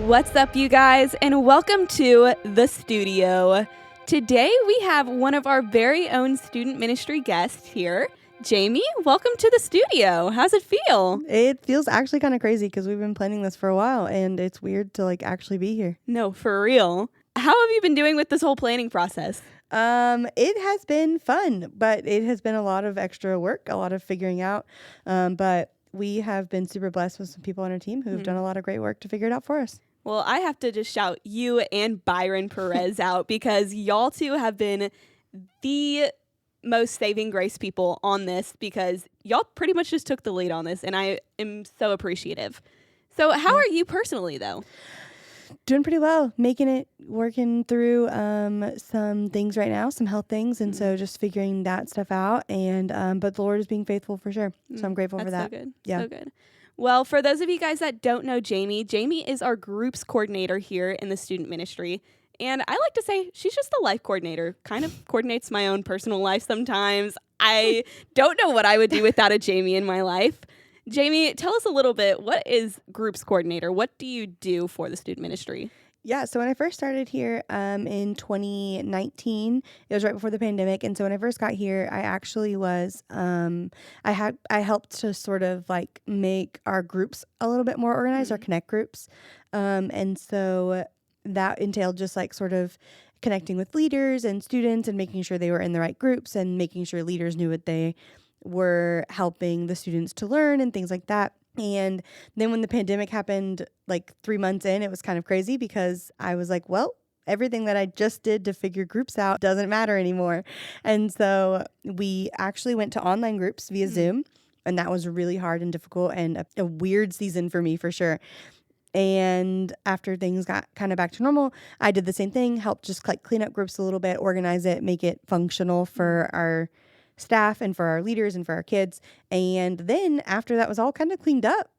What's up, you guys, and welcome to the studio. Today we have one of our very own student ministry guests here. Jamie, welcome to the studio. How's it feel? It feels actually kind of crazy because we've been planning this for a while, and it's weird to actually be here. No, for real. How have you been doing with this whole planning process? It has been fun, but it has been a lot of extra work, a lot of figuring out. But we have been super blessed with some people on our team who have done a lot of great work to figure it out for us. Well, I have to just shout you and Byron Perez out because y'all two have been the most saving grace people on this because y'all pretty much just took the lead on this, and I am so appreciative. So how are you personally, though? Doing pretty well, making it, working through some things right now, some health things, and so just figuring that stuff out. And but the Lord is being faithful for sure, so I'm grateful for that. So good. Yeah, so good. Well, for those of you guys that don't know Jamie is our groups coordinator here in the student ministry. And I like to say she's just the life coordinator, kind of coordinates my own personal life sometimes. I don't know what I would do without a Jamie in my life. Jamie, tell us a little bit, what is groups coordinator? What do you do for the student ministry? Yeah, so when I first started here in 2019, it was right before the pandemic. And so when I first got here, I actually was, I helped to sort of make our groups a little bit more organized, our connect groups. And so that entailed just sort of connecting with leaders and students and making sure they were in the right groups and making sure leaders knew what they were helping the students to learn and things like that. And then when the pandemic happened, 3 months in, it was kind of crazy because I was like, well, everything that I just did to figure groups out doesn't matter anymore. And so we actually went to online groups via Zoom, and that was really hard and difficult and a weird season for me for sure. And after things got kind of back to normal, I did the same thing, helped just clean up groups a little bit, organize it, make it functional for our staff and for our leaders and for our kids. And then after that was all kind of cleaned up,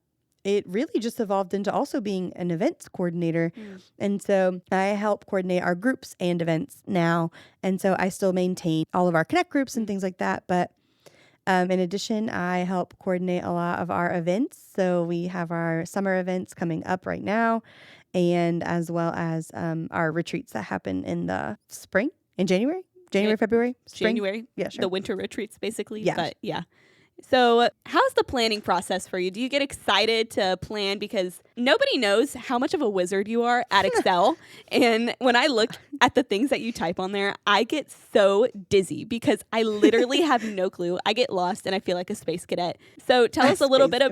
it really just evolved into also being an events coordinator. And so I help coordinate our groups and events now. And so I still maintain all of our connect groups and things like that. But in addition, I help coordinate a lot of our events. So we have our summer events coming up right now, and as well as our retreats that happen in the spring, in January, February, spring. January. Yeah, sure. The winter retreats, basically. Yeah. But yeah. So how's the planning process for you? Do you get excited to plan? Because nobody knows how much of a wizard you are at Excel. And when I look at the things that you type on there, I get so dizzy because I literally have no clue. I get lost and I feel like a space cadet. So tell us a little bit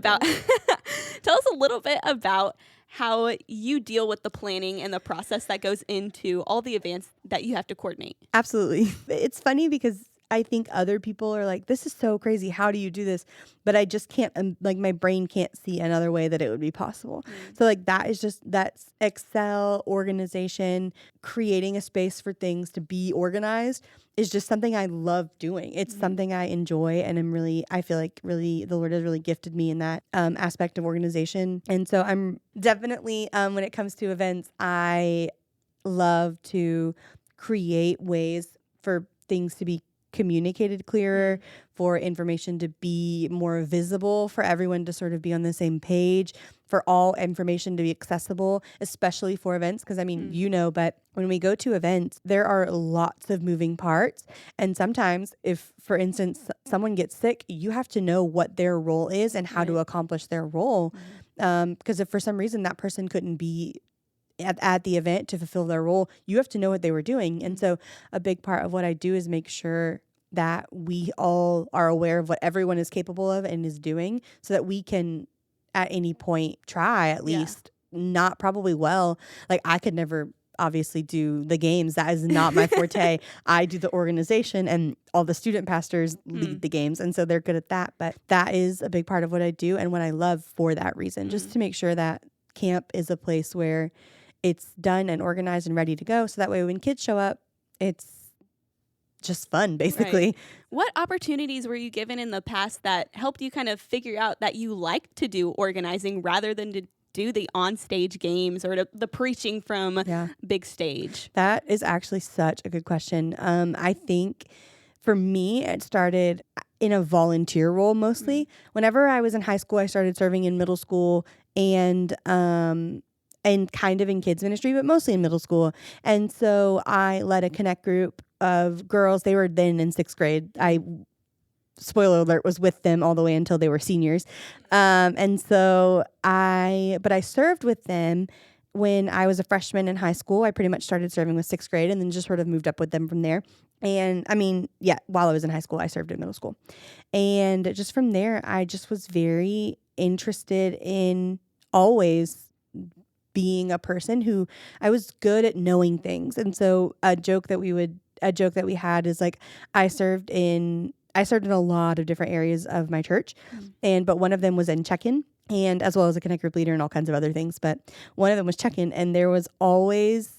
about how you deal with the planning and the process that goes into all the events that you have to coordinate. Absolutely. It's funny because I think other people are like, this is so crazy. How do you do this? But I just can't, my brain can't see another way that it would be possible. So that's Excel, organization, creating a space for things to be organized is just something I love doing. It's something I enjoy, and I feel like really the Lord has really gifted me in that aspect of organization. And so I'm definitely, when it comes to events, I love to create ways for things to be communicated clearer, for information to be more visible, for everyone to sort of be on the same page, for all information to be accessible, especially for events. Because but when we go to events, there are lots of moving parts. And sometimes if, for instance, someone gets sick, you have to know what their role is and how to accomplish their role. Because if for some reason that person couldn't be at the event to fulfill their role, you have to know what they were doing. And so a big part of what I do is make sure that we all are aware of what everyone is capable of and is doing, so that we can at any point try at least, not probably well. I could never obviously do the games. That is not my forte. I do the organization, and all the student pastors lead the games. And so they're good at that. But that is a big part of what I do and what I love for that reason, just to make sure that camp is a place where it's done and organized and ready to go. So that way when kids show up, it's just fun, basically. Right. What opportunities were you given in the past that helped you kind of figure out that you like to do organizing rather than to do the on-stage games or the preaching from big stage? That is actually such a good question. I think for me, it started in a volunteer role mostly. Whenever I was in high school, I started serving in middle school, and and kind of in kids ministry, but mostly in middle school. And so I led a connect group of girls. They were then in 6th grade. Spoiler alert, was with them all the way until they were seniors. But I served with them when I was a freshman in high school. I pretty much started serving with 6th grade and then just sort of moved up with them from there. And while I was in high school, I served in middle school. And just from there, I just was very interested in always being a person who I was good at knowing things. And so a joke that we had is like, I served in a lot of different areas of my church. But one of them was in check-in, and as well as a connect group leader and all kinds of other things. But one of them was check-in, and there was always,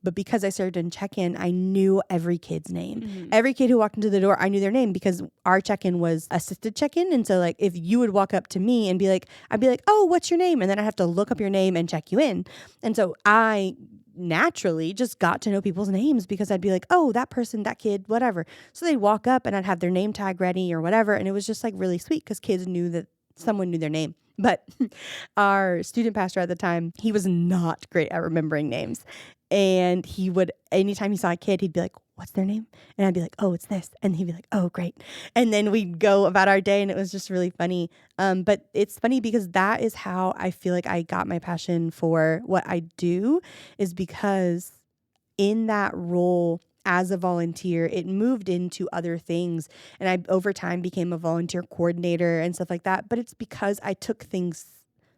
but because I served in check-in, I knew every kid's name. Mm-hmm. Every kid who walked into the door, I knew their name because our check-in was assisted check-in. And so like, if you would walk up to me and be like, I'd be like, oh, what's your name? And then I have to look up your name and check you in. And so I naturally just got to know people's names because I'd be like, oh, that person, that kid, whatever. So they'd walk up and I'd have their name tag ready or whatever. And it was just like really sweet because kids knew that someone knew their name. But our student pastor at the time, he was not great at remembering names. And he would, anytime he saw a kid, he'd be like, what's their name? And I'd be like, oh, it's this. And he'd be like, oh, great. And then we'd go about our day, and it was just really funny. But it's funny because that is how I feel like I got my passion for what I do, is because in that role as a volunteer, it moved into other things. And I, over time, became a volunteer coordinator and stuff like that. But it's because I took things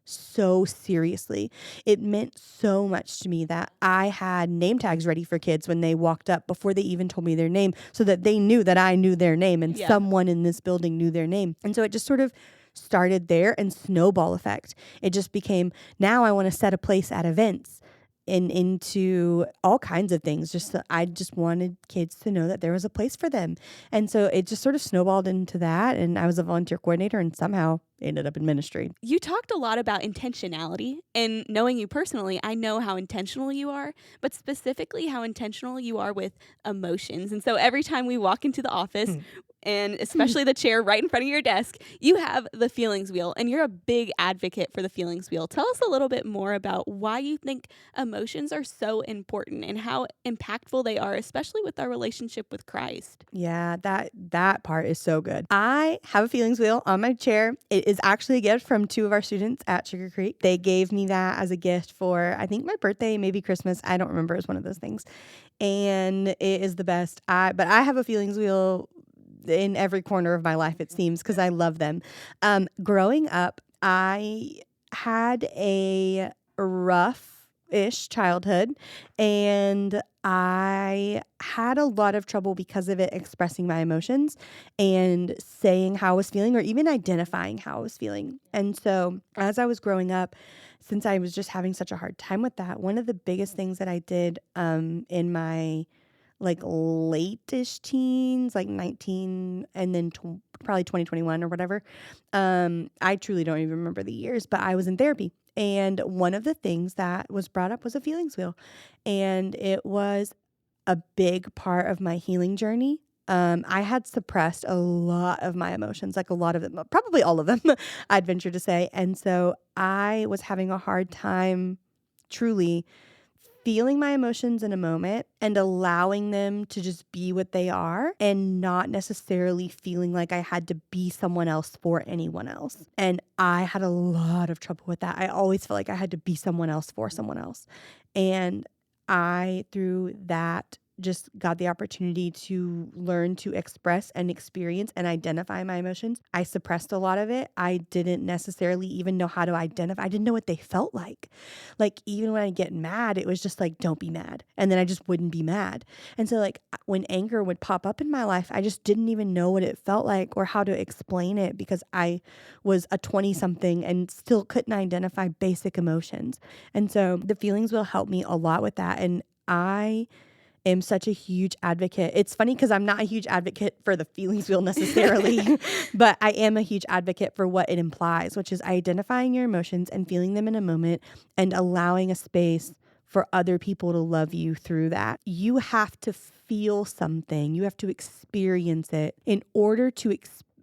so seriously. It meant so much to me that I had name tags ready for kids when they walked up before they even told me their name, so that they knew that I knew their name and someone in this building knew their name. And so it just sort of started there, and snowball effect. It just became, now I want to set a place at events and into all kinds of things. I just wanted kids to know that there was a place for them. And so it just sort of snowballed into that. And I was a volunteer coordinator and somehow ended up in ministry. You talked a lot about intentionality, and knowing you personally, I know how intentional you are, but specifically how intentional you are with emotions. And so every time we walk into the office, and especially the chair right in front of your desk, you have the feelings wheel, and you're a big advocate for the feelings wheel. Tell us a little bit more about why you think emotions are so important and how impactful they are, especially with our relationship with Christ. Yeah, that part is so good. I have a feelings wheel on my chair. It is actually a gift from 2 of our students at Sugar Creek. They gave me that as a gift for, I think, my birthday, maybe Christmas. I don't remember. It's one of those things. And it is the best. But I have a feelings wheel in every corner of my life, it seems, because I love them. Growing up, I had a rough-ish childhood, and I had a lot of trouble because of it expressing my emotions and saying how I was feeling, or even identifying how I was feeling. And so as I was growing up, since I was just having such a hard time with that, one of the biggest things that I did in my like late-ish teens, like 19 and then probably 2021 or whatever. I truly don't even remember the years, but I was in therapy. And one of the things that was brought up was a feelings wheel. And it was a big part of my healing journey. I had suppressed a lot of my emotions, like a lot of them, probably all of them, I'd venture to say. And so I was having a hard time truly feeling my emotions in a moment and allowing them to just be what they are, and not necessarily feeling like I had to be someone else for anyone else. And I had a lot of trouble with that. I always felt like I had to be someone else for someone else. And I, through that, just got the opportunity to learn to express and experience and identify my emotions. I suppressed a lot of it. I didn't necessarily even know how to identify. I didn't know what they felt like. Like, even when I get mad, it was just like, don't be mad. And then I just wouldn't be mad. And so like when anger would pop up in my life, I just didn't even know what it felt like or how to explain it, because I was a 20-something and still couldn't identify basic emotions. And so the feelings will help me a lot with that. And I am such a huge advocate. It's funny because I'm not a huge advocate for the feelings wheel necessarily, but I am a huge advocate for what it implies, which is identifying your emotions and feeling them in a moment and allowing a space for other people to love you through that. You have to feel something. You have to experience it in order to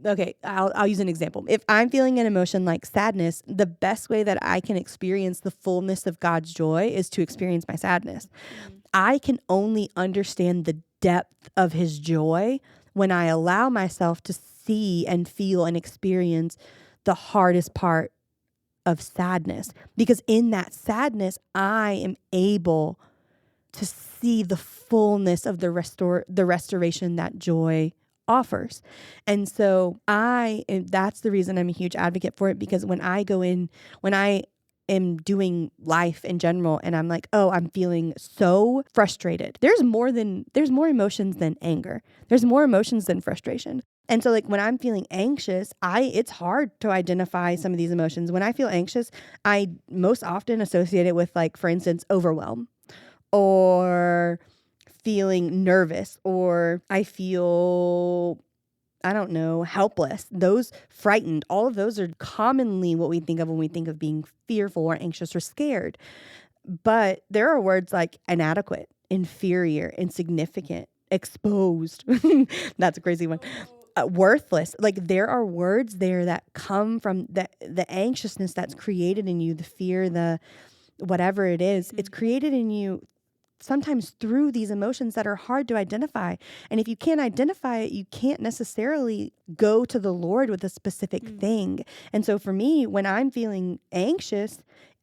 okay, I'll use an example. If I'm feeling an emotion like sadness, the best way that I can experience the fullness of God's joy is to experience my sadness. I can only understand the depth of his joy when I allow myself to see and feel and experience the hardest part of sadness. Because in that sadness, I am able to see the fullness of the restoration that joy offers. And so that's the reason I'm a huge advocate for it, because when I am doing life in general and I'm like, oh, I'm feeling so frustrated. There's more emotions than anger. There's more emotions than frustration. And so like when I'm feeling anxious, it's hard to identify some of these emotions. When I feel anxious, I most often associate it with, like, for instance, overwhelm, or feeling nervous, or I feel, I don't know, helpless. Those frightened, all of those are commonly what we think of when we think of being fearful or anxious or scared. But there are words like inadequate, inferior, insignificant, exposed. That's a crazy one. Worthless. Like, there are words there that come from the anxiousness that's created in you, the fear, the whatever it is. It's created in you sometimes through these emotions that are hard to identify. And if you can't identify it, you can't necessarily go to the Lord with a specific thing. And so for me, when I'm feeling anxious,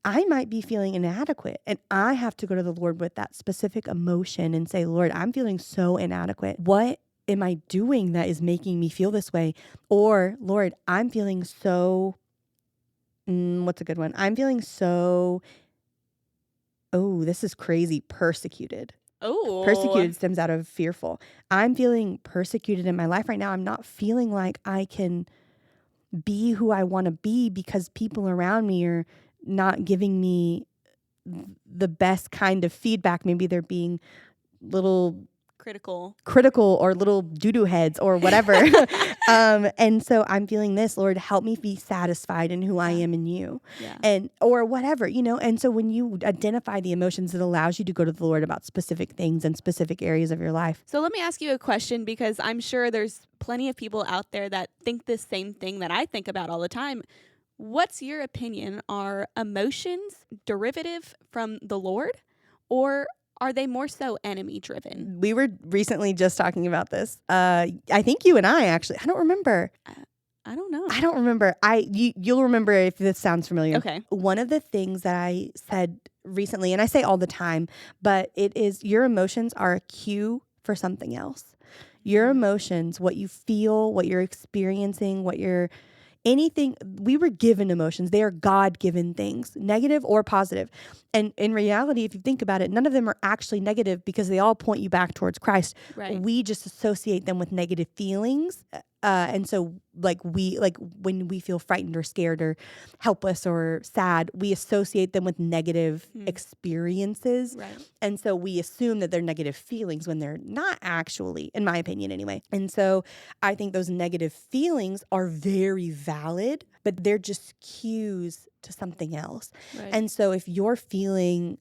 I might be feeling inadequate, and I have to go to the Lord with that specific emotion and say, Lord, I'm feeling so inadequate. What am I doing that is making me feel this way? Or, Lord, I'm feeling so, what's a good one? I'm feeling so, oh, this is crazy, persecuted. Oh. Persecuted stems out of fearful. I'm feeling persecuted in my life right now. I'm not feeling like I can be who I want to be because people around me are not giving me the best kind of feedback. Maybe they're being little critical or little doo-doo heads or whatever. And so I'm feeling this, Lord, help me be satisfied in who I am in you, and, or whatever, and so when you identify the emotions, it allows you to go to the Lord about specific things and specific areas of your life. So let me ask you a question, because I'm sure there's plenty of people out there that think the same thing that I think about all the time. What's your opinion? Are emotions derivative from the Lord, or are they more so enemy driven? We were recently just talking about this. I think you and I actually, I don't remember. I don't know. I don't remember. You'll remember if this sounds familiar. Okay. One of the things that I said recently, and I say all the time, but it is, your emotions are a cue for something else. Your emotions, what you feel, what you're experiencing, anything, we were given emotions. They are God-given things, negative or positive. And in reality, if you think about it, none of them are actually negative because they all point you back towards Christ. Right. We just associate them with negative feelings. And so when we feel frightened or scared or helpless or sad, we associate them with negative experiences. Right. And so we assume that they're negative feelings when they're not actually, in my opinion anyway. And so I think those negative feelings are very valid, but they're just cues to something else. Right. And so if you're feeling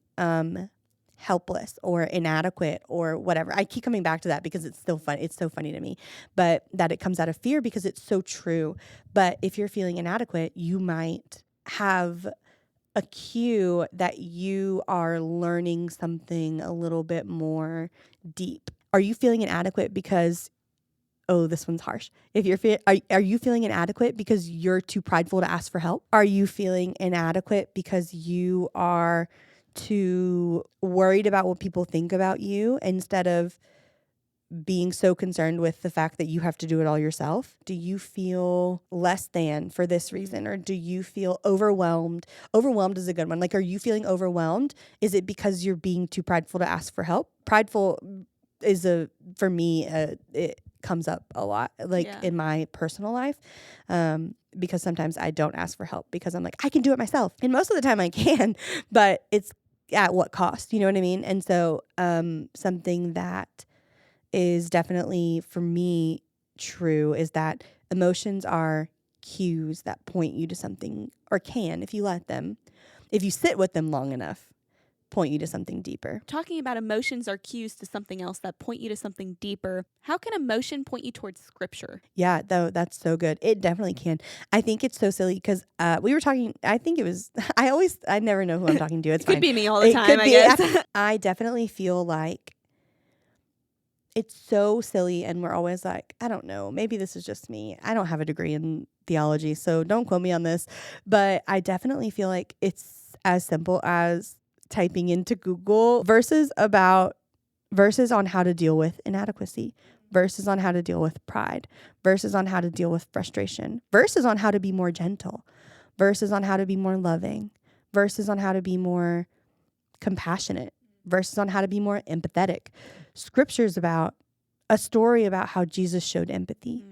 helpless or inadequate or whatever, I keep coming back to that because it's still fun. It's so funny to me, but that it comes out of fear because it's so true. But if you're feeling inadequate, you might have a cue that you are learning something a little bit more deep. Are you feeling inadequate because, oh, this one's harsh. If you're are you feeling inadequate because you're too prideful to ask for help? Are you feeling inadequate because you are too worried about what people think about you instead of being so concerned with the fact that you have to do it all yourself? Do you feel less than for this reason? Or do you feel overwhelmed? Overwhelmed is a good one. Like, are you feeling overwhelmed? Is it because you're being too prideful to ask for help? Prideful is for me, it comes up a lot, in my personal life, because sometimes I don't ask for help because I'm like, I can do it myself. And most of the time I can, but it's at what cost? You know what I mean? And so something that is definitely for me true is that emotions are cues that point you to something, or can, if you let them, if you sit with them long enough, point you to something deeper. Talking about emotions are cues to something else that point you to something deeper. How can emotion point you towards scripture? Yeah, though, that's so good. It definitely can. I think it's so silly because we were talking, I think it was, I never know who I'm talking to. It's It could fine. be me all the It time, could I be. guess. I definitely feel like it's so silly, and we're always like, I don't know, maybe this is just me. I don't have a degree in theology, so don't quote me on this. But I definitely feel like it's as simple as typing into Google verses on how to deal with inadequacy, verses on how to deal with pride, verses on how to deal with frustration, verses on how to be more gentle, verses on how to be more loving, verses on how to be more compassionate, verses on how to be more empathetic. Scriptures about a story about how Jesus showed empathy.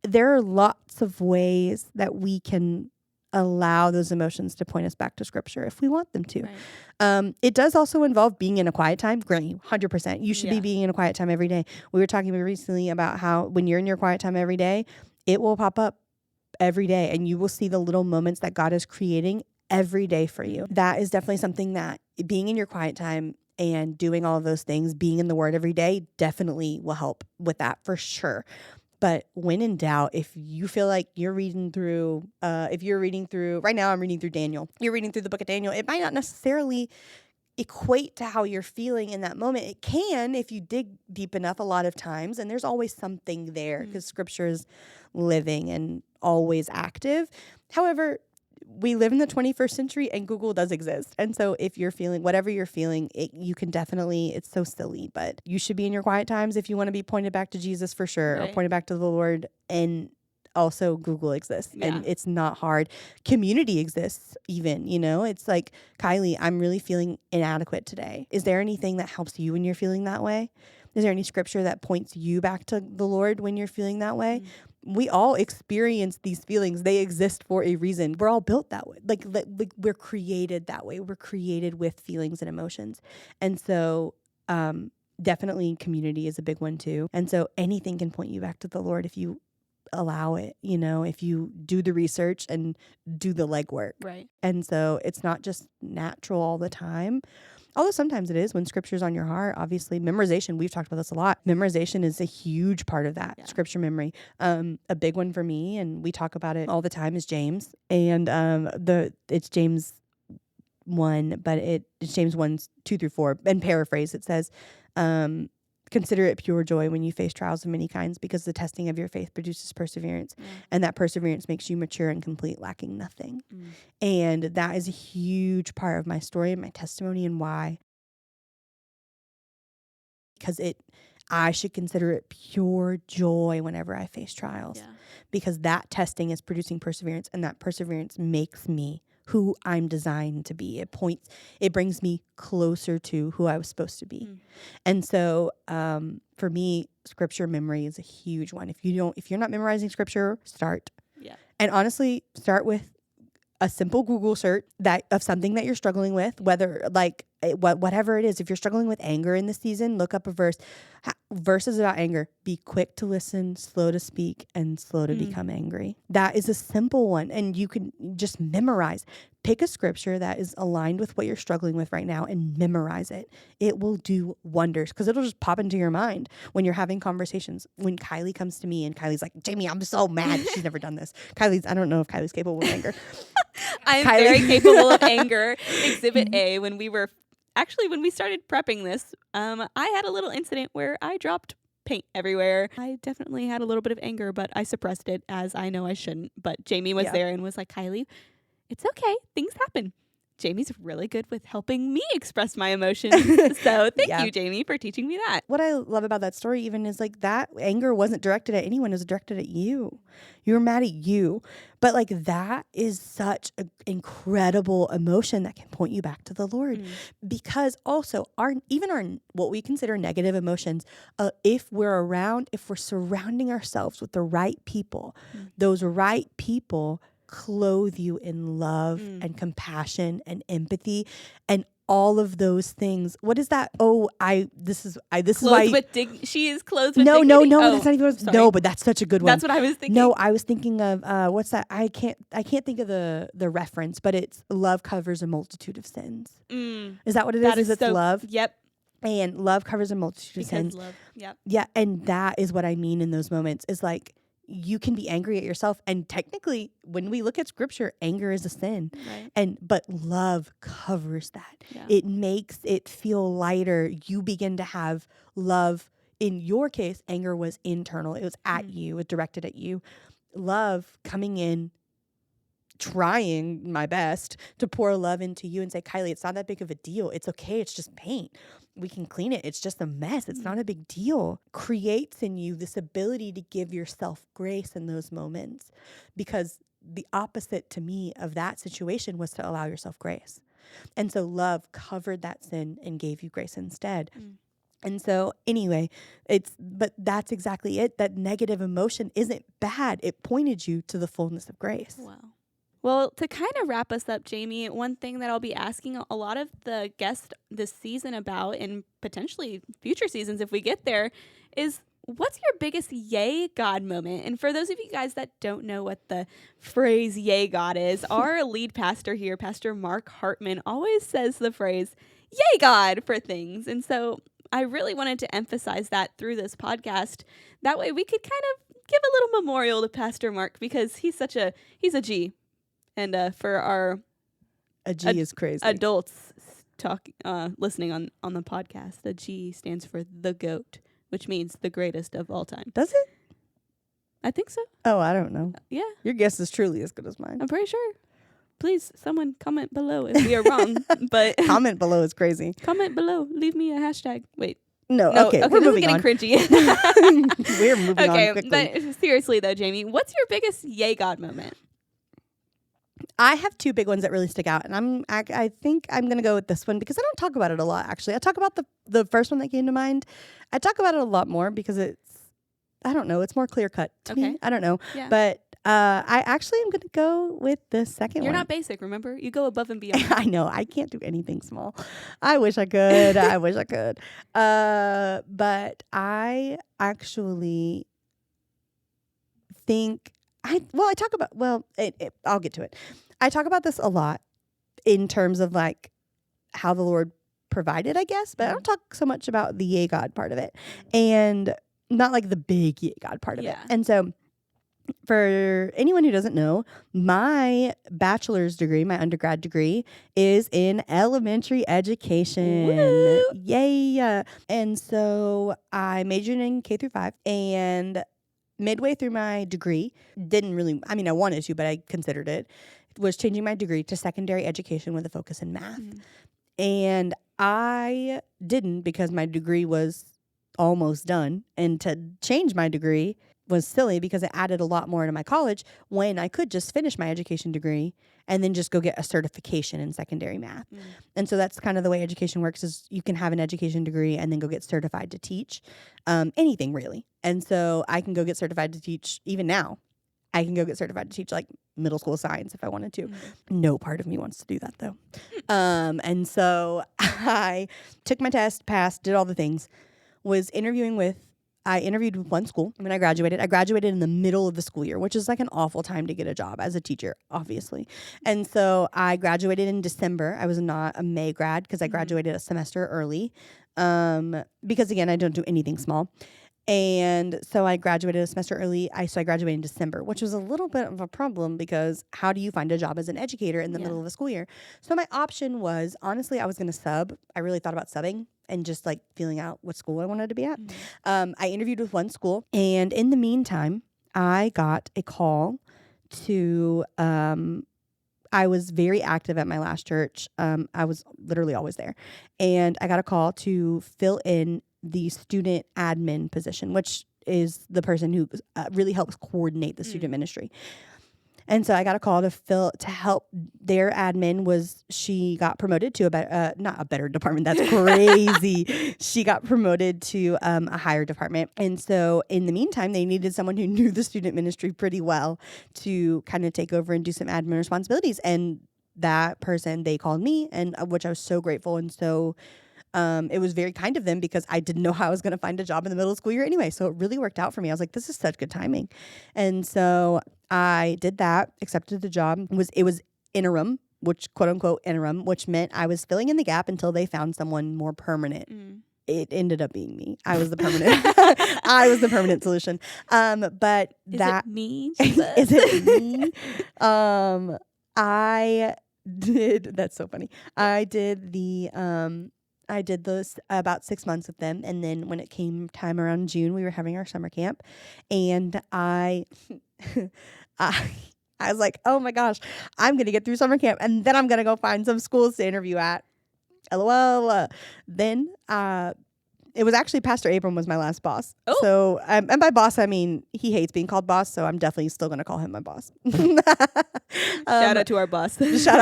There are lots of ways that we can allow those emotions to point us back to scripture if we want them to. Right. It does also involve being in a quiet time. Great, 100%. You should be being in a quiet time every day. We were talking recently about how when you're in your quiet time every day, it will pop up every day and you will see the little moments that God is creating every day for you. That is definitely something that being in your quiet time and doing all of those things, being in the word every day definitely will help with that for sure. But when in doubt, if you feel like you're reading through, right now I'm reading through Daniel, you're reading through the book of Daniel, it might not necessarily equate to how you're feeling in that moment. It can if you dig deep enough a lot of times, and there's always something there because scripture is living and always active. However, we live in the 21st century and Google does exist. And so if you're feeling whatever you're feeling, you can definitely, it's so silly, but you should be in your quiet times if you want to be pointed back to Jesus for sure, or pointed back to the Lord. And also Google exists and it's not hard. Community exists even, it's like, Kylie, I'm really feeling inadequate today. Is there anything that helps you when you're feeling that way? Is there any scripture that points you back to the Lord when you're feeling that way? We all experience these feelings. They exist for a reason. We're all built that way. Like we're created that way. We're created with feelings and emotions. And so, definitely community is a big one too. And so anything can point you back to the Lord if you allow it, if you do the research and do the legwork. Right. And so it's not just natural all the time. Although sometimes it is when scripture's on your heart. Obviously, memorization, we've talked about this a lot. Memorization is a huge part of that, scripture memory. A big one for me, and we talk about it all the time, is James. And it's James 1, but it's James 1, 2 through 4. And paraphrase, it says, consider it pure joy when you face trials of many kinds, because the testing of your faith produces perseverance. And that perseverance makes you mature and complete, lacking nothing. And that is a huge part of my story and my testimony, and why. Because I should consider it pure joy whenever I face trials, because that testing is producing perseverance, and that perseverance makes me who I'm designed to be. It brings me closer to who I was supposed to be. And so, for me, scripture memory is a huge one. If you're not memorizing scripture, start. And honestly, start with a simple Google search of something that you're struggling with, whether whatever it is. If you're struggling with anger in this season, look up a verse. Verses about anger: be quick to listen, slow to speak, and slow to become angry. That is a simple one, and you can just memorize. Pick a scripture that is aligned with what you're struggling with right now and memorize it. It will do wonders, because it'll just pop into your mind when you're having conversations. When Kylie comes to me and Kylie's like, Jamie, I'm so mad. She's never done this. I don't know if Kylie's capable of anger. I'm very capable of anger. Exhibit A, when we started prepping this, I had a little incident where I dropped paint everywhere. I definitely had a little bit of anger, but I suppressed it, as I know I shouldn't. But Jamie was there and was like, Kylie, it's okay. Things happen. Jamie's really good with helping me express my emotions. So thank you, Jamie, for teaching me that. What I love about that story even is that anger wasn't directed at anyone. It was directed at you. You were mad at you. But that is such an incredible emotion that can point you back to the Lord. Because also our what we consider negative emotions, if we're surrounding ourselves with the right people, those right people clothe you in love and compassion and empathy, and all of those things. What is that? Oh, this is Clothed why. with she is clothed with No, dignity. that's not even. Sorry. No, but that's such a good one. That's what I was thinking. No, I was thinking of what's that? I can't think of the reference, but it's love covers a multitude of sins. Is that what it is? Is it's love? Yep. And love covers a multitude of sins. Love. Yep. Yeah, and that is what I mean in those moments. Is like you can be angry at yourself, and technically, when we look at scripture, anger is a sin, right. but love covers that. Yeah. It makes it feel lighter. You begin to have love. In your case, anger was internal. It was at you. It was directed at you. Love coming in, trying my best to pour love into you and say, Kylie, it's not that big of a deal. It's okay. It's just paint. We can clean it. It's just a mess. It's not a big deal. Creates in you this ability to give yourself grace in those moments, because the opposite to me of that situation was to allow yourself grace. And so love covered that sin and gave you grace instead. And so anyway, but that's exactly it. That negative emotion isn't bad. It pointed you to the fullness of grace. Wow. Well, to kind of wrap us up, Jamie, one thing that I'll be asking a lot of the guests this season about, and potentially future seasons if we get there, is what's your biggest yay God moment? And for those of you guys that don't know what the phrase yay God is, our lead pastor here, Pastor Mark Hartman, always says the phrase yay God for things. And so I really wanted to emphasize that through this podcast. That way we could kind of give a little memorial to Pastor Mark, because he's a G. And for our a G is crazy adults listening on the podcast, a G stands for the GOAT, which means the greatest of all time. Does it? I think so. Oh, I don't know. Yeah. Your guess is truly as good as mine. I'm pretty sure. Please, someone comment below if we are wrong. But comment below is crazy. Comment below. Leave me a hashtag. Wait. No, okay. We're moving getting on. cringy. We're moving on quickly. But seriously though, Jamie, what's your biggest yay God moment? I have two big ones that really stick out, and I think I'm going to go with this one because I don't talk about it a lot, actually. I talk about the first one that came to mind. I talk about it a lot more because I don't know, it's more clear cut to me. I don't know. Yeah. But I actually am going to go with the second one. You're not basic, remember? You go above and beyond. I know. I can't do anything small. I wish I could. I wish I could. But I actually think I'll get to it. I talk about this a lot in terms of like how the Lord provided, I guess, but I don't talk so much about the yay God part of it, and not like the big yay God part of it. And so for anyone who doesn't know, my bachelor's degree, my undergrad degree, is in elementary education. Woo! Yay. And so I majored in K through 5, and midway through my degree, I wanted to, but I considered it, was changing my degree to secondary education with a focus in math. And I didn't, because my degree was almost done. And to change my degree was silly because it added a lot more to my college when I could just finish my education degree and then just go get a certification in secondary math. And so that's kind of the way education works, is you can have an education degree and then go get certified to teach anything really. And so I can go get certified to teach even now. I can go get certified to teach like middle school science if I wanted to. No part of me wants to do that though. And so I took my test, passed, did all the things, I interviewed with one school when I graduated. I graduated in the middle of the school year, which is like an awful time to get a job as a teacher, obviously. And so I graduated in December. I was not a May grad because I graduated a semester early. Because again, I don't do anything small. And so I graduated a semester early. So I graduated in December, which was a little bit of a problem because how do you find a job as an educator in the middle of a school year? So my option was, honestly, I was going to sub. I really thought about subbing and just like feeling out what school I wanted to be at. I interviewed with one school, and in the meantime, I got a call to, I was very active at my last church. I was literally always there. And I got a call to fill in the student admin position, which is the person who really helps coordinate the student ministry. And so I got a call to help their admin. She got promoted to not a better department. That's crazy. She got promoted to a higher department. And so in the meantime, they needed someone who knew the student ministry pretty well to kind of take over and do some admin responsibilities. And that person, they called me, and which I was so grateful. And so it was very kind of them because I didn't know how I was going to find a job in the middle of the school year anyway. So it really worked out for me. I was like, this is such good timing. And so I did that, accepted the job. It was interim, which quote unquote interim, which meant I was filling in the gap until they found someone more permanent. It ended up being me. I was the permanent. I was the permanent solution. But Is that it me? is it me? I did. That's so funny. I did those about 6 months with them, and then when it came time around June, we were having our summer camp, and I was like, oh my gosh, I'm gonna get through summer camp, and then I'm gonna go find some schools to interview at. LOL. Then it was actually Pastor Abram was my last boss. Oh. So, and by boss, I mean, he hates being called boss. So I'm definitely still going to call him my boss. Shout out to our boss. shout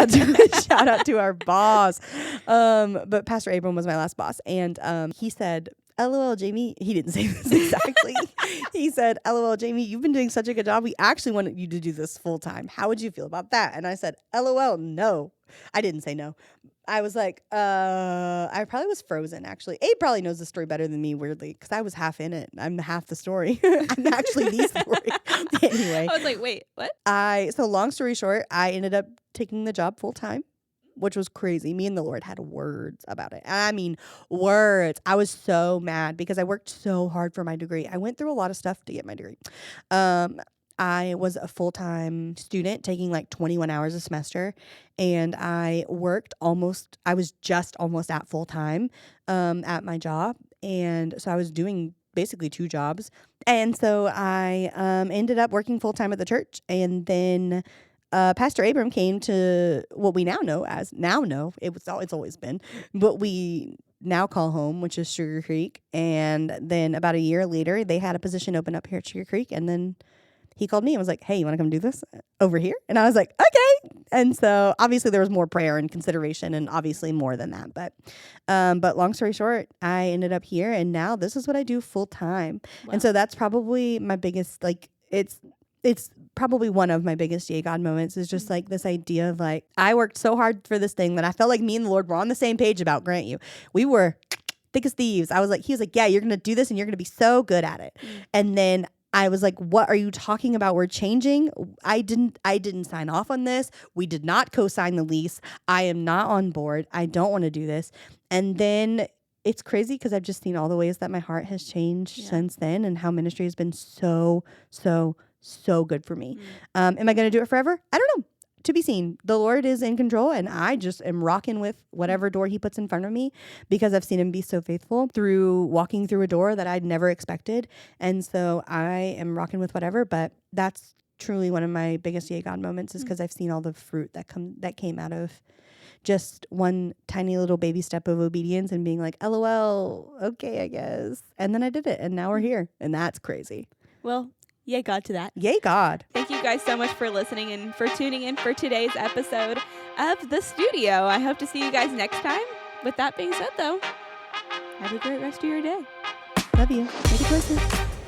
out to our boss. But Pastor Abram was my last boss. And he said, LOL, Jamie. He didn't say this exactly. He said, LOL, Jamie, you've been doing such a good job. We actually wanted you to do this full time. How would you feel about that? And I said, LOL, no. I didn't say no. I was like, I probably was frozen, actually. Abe probably knows the story better than me, weirdly, because I was half in it. I'm half the story. I'm actually the story. Anyway. I was like, wait, what? So long story short, I ended up taking the job full time, which was crazy. Me and the Lord had words about it. I mean, words. I was so mad because I worked so hard for my degree. I went through a lot of stuff to get my degree. I was a full-time student taking like 21 hours a semester, and I was just almost at full-time at my job. And so I was doing basically 2 jobs. And so I ended up working full-time at the church. And then Pastor Abram came to what we it's always been, what we now call home, which is Sugar Creek. And then about a year later, they had a position open up here at Sugar Creek. And then he called me and was like, hey, you want to come do this over here? And I was like, okay. And so obviously there was more prayer and consideration and obviously more than that. But long story short, I ended up here, and now this is what I do full time. Wow. And so that's probably my biggest, like, it's probably one of my biggest yay God moments is just like this idea of like, I worked so hard for this thing that I felt like me and the Lord were on the same page about, grant you. We were thick as thieves. He was like, yeah, you're going to do this and you're going to be so good at it. And then I was like, what are you talking about? We're changing. I didn't sign off on this. We did not co-sign the lease. I am not on board. I don't want to do this. And then it's crazy because I've just seen all the ways that my heart has changed since then, and how ministry has been so, so, so good for me. Am I going to do it forever? I don't know. To be seen. The Lord is in control, and I just am rocking with whatever door he puts in front of me, because I've seen him be so faithful through walking through a door that I'd never expected. And so I am rocking with whatever, but that's truly one of my biggest yay God moments, is because I've seen all the fruit that came out of just one tiny little baby step of obedience and being like, LOL, okay, I guess. And then I did it, and now we're here, and that's crazy. Well, yay God to that. Yay God. Thank you guys so much for listening and for tuning in for today's episode of The Studio. I hope to see you guys next time. With that being said, though, have a great rest of your day. Love you. Make it choices.